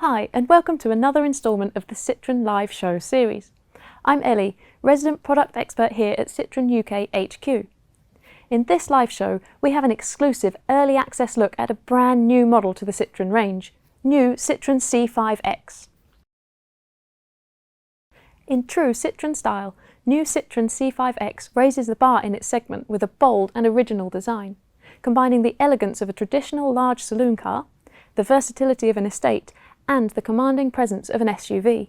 Hi, and welcome to another instalment of the Citroen Live Show series. I'm Ellie, resident product expert here at Citroen UK HQ. In this live show, we have an exclusive early access look at a brand new model to the Citroen range, new Citroen C5 X. In true Citroen style, new Citroen C5 X raises the bar in its segment with a bold and original design, combining the elegance of a traditional large saloon car, the versatility of an estate, and the commanding presence of an SUV.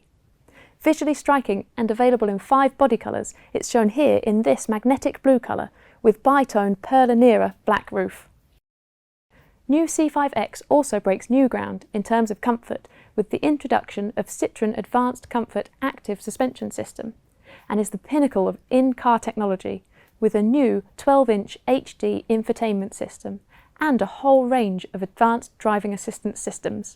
Visually striking and available in 5 body colours, it's shown here in this magnetic blue colour with bi-tone Perla black roof. New C5X also breaks new ground in terms of comfort with the introduction of Citroen Advanced Comfort Active Suspension System, and is the pinnacle of in-car technology with a new 12-inch HD infotainment system and a whole range of advanced driving assistance systems.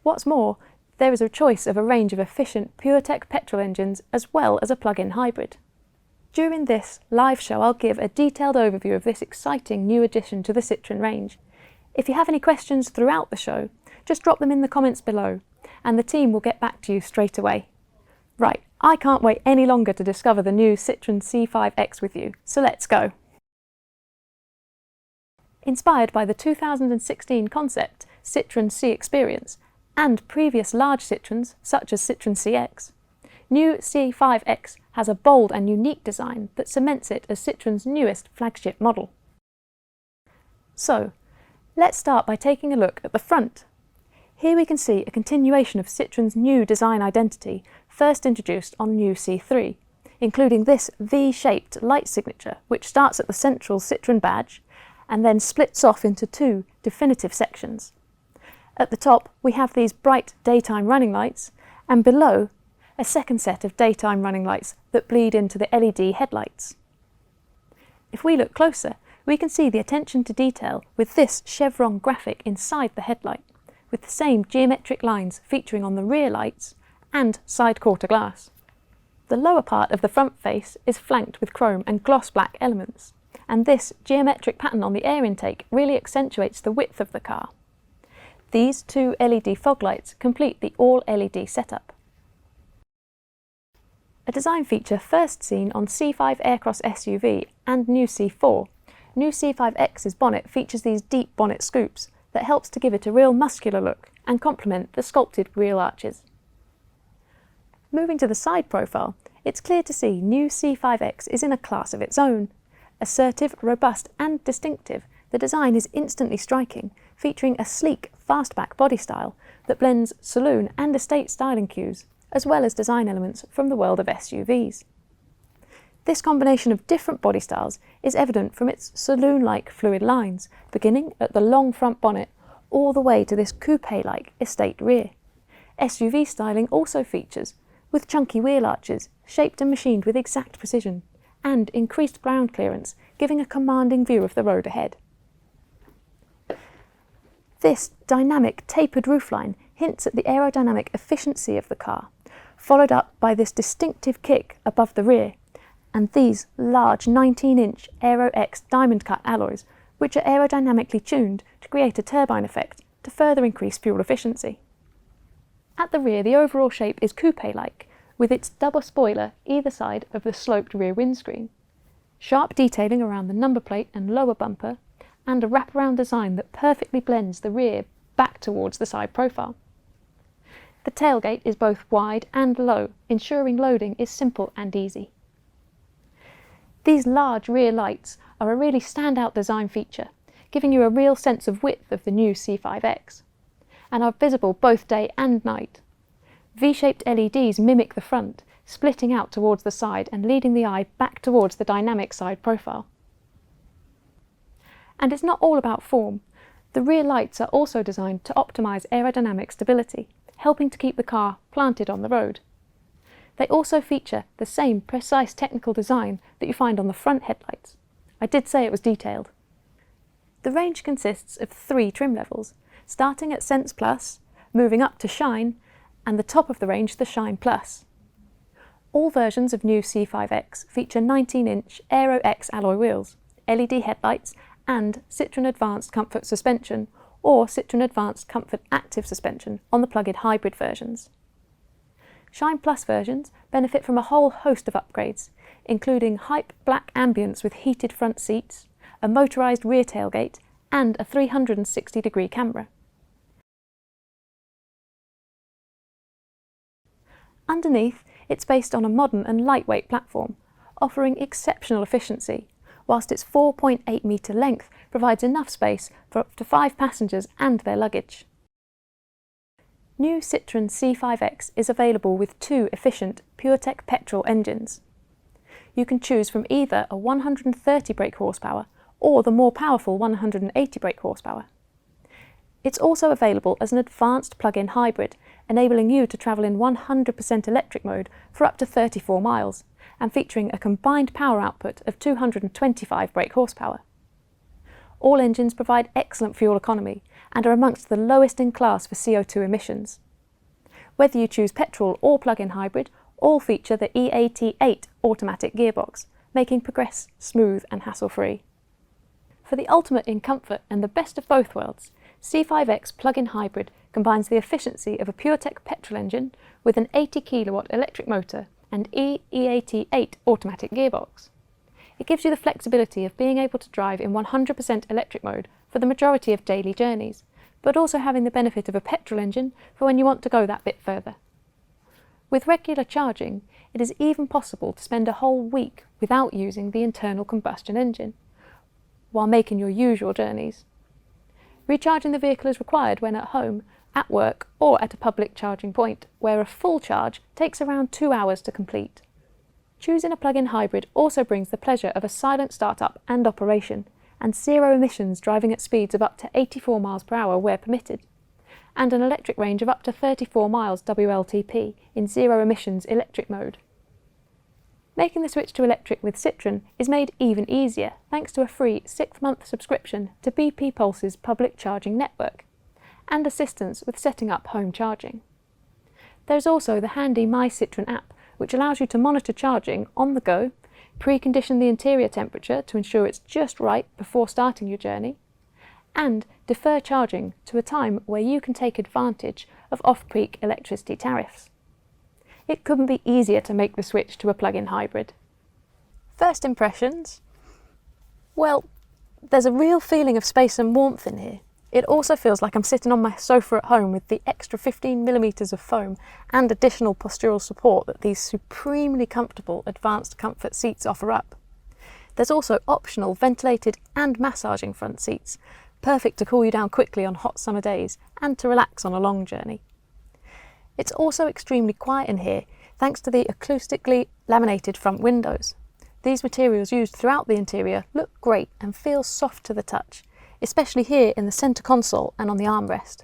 What's more, there is a choice of a range of efficient PureTech petrol engines as well as a plug-in hybrid. During this live show, I'll give a detailed overview of this exciting new addition to the Citroen range. If you have any questions throughout the show, just drop them in the comments below, and the team will get back to you straight away. Right, I can't wait any longer to discover the new Citroen C5 X with you, so let's go. Inspired by the 2016 concept Citroen C Experience, and previous large Citroens, such as Citroen CX, new C5X has a bold and unique design that cements it as Citroen's newest flagship model. So, let's start by taking a look at the front. Here we can see a continuation of Citroen's new design identity, first introduced on new C3, including this V-shaped light signature, which starts at the central Citroen badge and then splits off into 2 definitive sections. At the top, we have these bright daytime running lights, and below, a second set of daytime running lights that bleed into the LED headlights. If we look closer, we can see the attention to detail with this chevron graphic inside the headlight, with the same geometric lines featuring on the rear lights and side quarter glass. The lower part of the front face is flanked with chrome and gloss black elements, and this geometric pattern on the air intake really accentuates the width of the car. These 2 LED fog lights complete the all-LED setup. A design feature first seen on C5 Aircross SUV and new C4, new C5X's bonnet features these deep bonnet scoops that helps to give it a real muscular look and complement the sculpted grille arches. Moving to the side profile, it's clear to see new C5X is in a class of its own. Assertive, robust and distinctive, the design is instantly striking, featuring a sleek, fastback body style that blends saloon and estate styling cues, as well as design elements from the world of SUVs. This combination of different body styles is evident from its saloon-like fluid lines, beginning at the long front bonnet all the way to this coupe-like estate rear. SUV styling also features, with chunky wheel arches, shaped and machined with exact precision, and increased ground clearance, giving a commanding view of the road ahead. This dynamic tapered roofline hints at the aerodynamic efficiency of the car, followed up by this distinctive kick above the rear, and these large 19-inch Aero X diamond cut alloys, which are aerodynamically tuned to create a turbine effect to further increase fuel efficiency. At the rear, the overall shape is coupe-like, with its double spoiler either side of the sloped rear windscreen, sharp detailing around the number plate and lower bumper, and a wraparound design that perfectly blends the rear back towards the side profile. The tailgate is both wide and low, ensuring loading is simple and easy. These large rear lights are a really standout design feature, giving you a real sense of width of the new C5X, and are visible both day and night. V-shaped LEDs mimic the front, splitting out towards the side and leading the eye back towards the dynamic side profile. And it's not all about form. The rear lights are also designed to optimise aerodynamic stability, helping to keep the car planted on the road. They also feature the same precise technical design that you find on the front headlights. I did say it was detailed. The range consists of 3 trim levels, starting at Sense Plus, moving up to Shine, and the top of the range the Shine Plus. All versions of new C5X feature 19-inch Aero X alloy wheels, LED headlights and Citroen Advanced Comfort Suspension, or Citroen Advanced Comfort Active suspension on the plug-in hybrid versions. Shine Plus versions benefit from a whole host of upgrades, including Hype Black ambience with heated front seats, a motorised rear tailgate, and a 360-degree camera. Underneath, it's based on a modern and lightweight platform, offering exceptional efficiency, whilst its 4.8 metre length provides enough space for up to 5 passengers and their luggage. New Citroen C5 X is available with 2 efficient PureTech petrol engines. You can choose from either a 130 brake horsepower or the more powerful 180 brake horsepower. It's also available as an advanced plug-in hybrid, enabling you to travel in 100% electric mode for up to 34 miles, and featuring a combined power output of 225 brake horsepower. All engines provide excellent fuel economy and are amongst the lowest in class for CO2 emissions. Whether you choose petrol or plug-in hybrid, all feature the EAT8 automatic gearbox, making progress smooth and hassle-free. For the ultimate in comfort and the best of both worlds, C5X plug-in hybrid combines the efficiency of a PureTech petrol engine with an 80 kilowatt electric motor and EAT8 automatic gearbox. It gives you the flexibility of being able to drive in 100% electric mode for the majority of daily journeys, but also having the benefit of a petrol engine for when you want to go that bit further. With regular charging, it is even possible to spend a whole week without using the internal combustion engine, while making your usual journeys. Recharging the vehicle is required when at home, at work, or at a public charging point, where a full charge takes around 2 hours to complete. Choosing a plug-in hybrid also brings the pleasure of a silent start-up and operation, and zero emissions driving at speeds of up to 84 miles per hour where permitted, and an electric range of up to 34 miles WLTP in zero emissions electric mode. Making the switch to electric with Citroen is made even easier thanks to a free 6-month subscription to BP Pulse's public charging network, and assistance with setting up home charging. There's also the handy My Citroen app, which allows you to monitor charging on the go, precondition the interior temperature to ensure it's just right before starting your journey, and defer charging to a time where you can take advantage of off-peak electricity tariffs. It couldn't be easier to make the switch to a plug-in hybrid. First impressions? Well, there's a real feeling of space and warmth in here. It also feels like I'm sitting on my sofa at home with the extra 15mm of foam and additional postural support that these supremely comfortable advanced comfort seats offer up. There's also optional ventilated and massaging front seats, perfect to cool you down quickly on hot summer days and to relax on a long journey. It's also extremely quiet in here thanks to the acoustically laminated front windows. These materials used throughout the interior look great and feel soft to the touch, especially here in the centre console and on the armrest.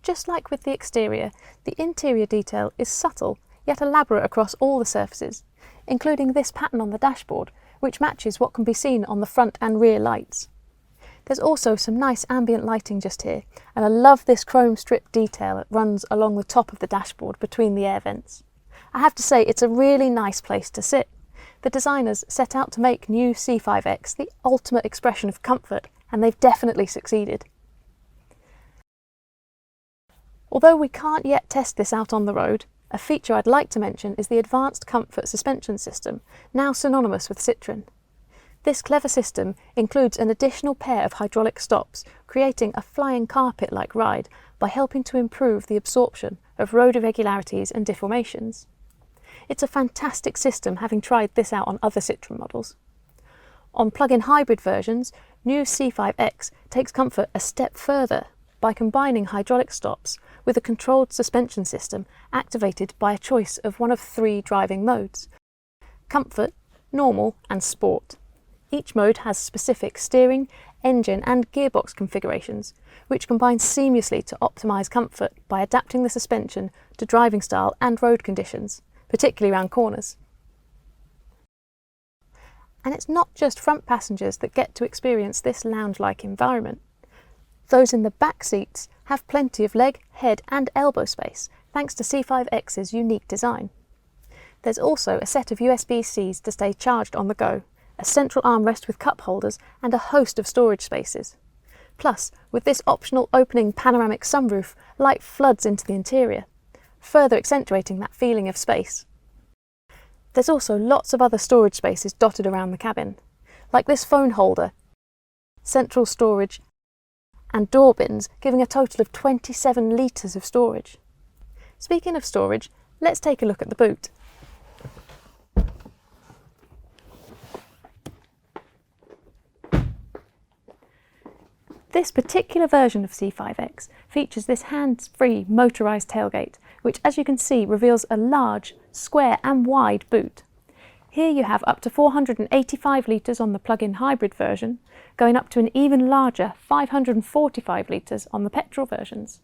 Just like with the exterior, the interior detail is subtle yet elaborate across all the surfaces, including this pattern on the dashboard, which matches what can be seen on the front and rear lights. There's also some nice ambient lighting just here, and I love this chrome strip detail that runs along the top of the dashboard between the air vents. I have to say it's a really nice place to sit. The designers set out to make new C5X the ultimate expression of comfort, and they've definitely succeeded. Although we can't yet test this out on the road, a feature I'd like to mention is the Advanced Comfort Suspension System, now synonymous with Citroen. This clever system includes an additional pair of hydraulic stops, creating a flying carpet-like ride by helping to improve the absorption of road irregularities and deformations. It's a fantastic system, having tried this out on other Citroen models. On plug-in hybrid versions, new C5X takes comfort a step further by combining hydraulic stops with a controlled suspension system activated by a choice of one of 3 driving modes: Comfort, Normal and Sport. Each mode has specific steering, engine and gearbox configurations, which combine seamlessly to optimise comfort by adapting the suspension to driving style and road conditions, particularly around corners. And it's not just front passengers that get to experience this lounge-like environment. Those in the back seats have plenty of leg, head and elbow space, thanks to C5X's unique design. There's also a set of USB-Cs to stay charged on the go, a central armrest with cup holders and a host of storage spaces. Plus, with this optional opening panoramic sunroof, light floods into the interior, further accentuating that feeling of space. There's also lots of other storage spaces dotted around the cabin, like this phone holder, central storage, and door bins, giving a total of 27 litres of storage. Speaking of storage, let's take a look at the boot. This particular version of C5X features this hands-free motorised tailgate, which, as you can see, reveals a large, square and wide boot. Here you have up to 485 litres on the plug-in hybrid version, going up to an even larger 545 litres on the petrol versions.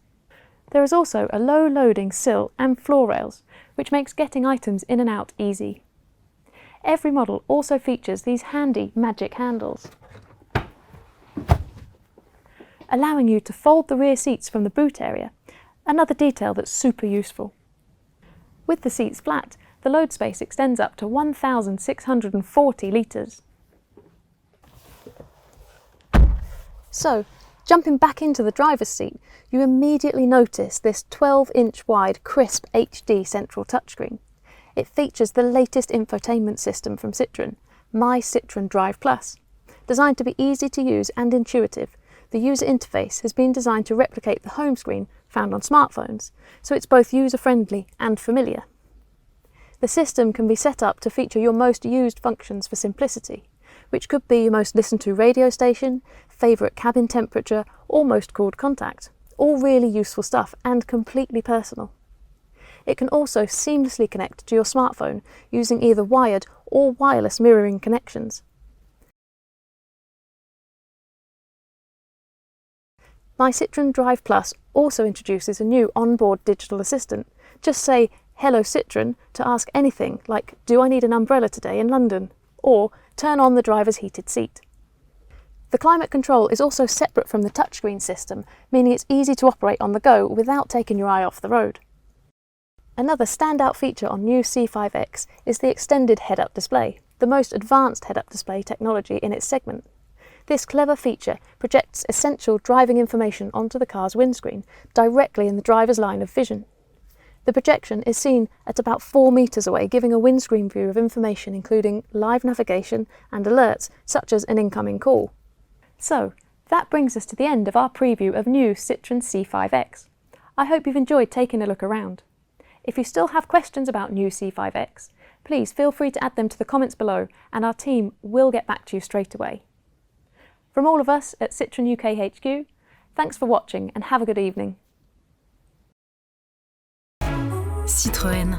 There is also a low-loading sill and floor rails, which makes getting items in and out easy. Every model also features these handy magic handles, allowing you to fold the rear seats from the boot area, another detail that's super useful. With the seats flat, the load space extends up to 1,640 litres. So, jumping back into the driver's seat, you immediately notice this 12-inch wide crisp HD central touchscreen. It features the latest infotainment system from Citroen, My Citroen Drive Plus. Designed to be easy to use and intuitive, the user interface has been designed to replicate the home screen found on smartphones, so it's both user-friendly and familiar. The system can be set up to feature your most used functions for simplicity, which could be your most listened to radio station, favourite cabin temperature, or most called contact. All really useful stuff and completely personal. It can also seamlessly connect to your smartphone using either wired or wireless mirroring connections. My Citroen Drive Plus also introduces a new onboard digital assistant. Just say, "Hello Citroen," to ask anything like, "Do I need an umbrella today in London?" or "Turn on the driver's heated seat." The climate control is also separate from the touchscreen system, meaning it's easy to operate on the go without taking your eye off the road. Another standout feature on new C5X is the extended head-up display, the most advanced head-up display technology in its segment. This clever feature projects essential driving information onto the car's windscreen, directly in the driver's line of vision. The projection is seen at about 4 metres away, giving a windscreen view of information including live navigation and alerts, such as an incoming call. So, that brings us to the end of our preview of new Citroen C5X. I hope you've enjoyed taking a look around. If you still have questions about new C5X, please feel free to add them to the comments below and our team will get back to you straight away. From all of us at Citroen UK HQ, thanks for watching and have a good evening. Citroën.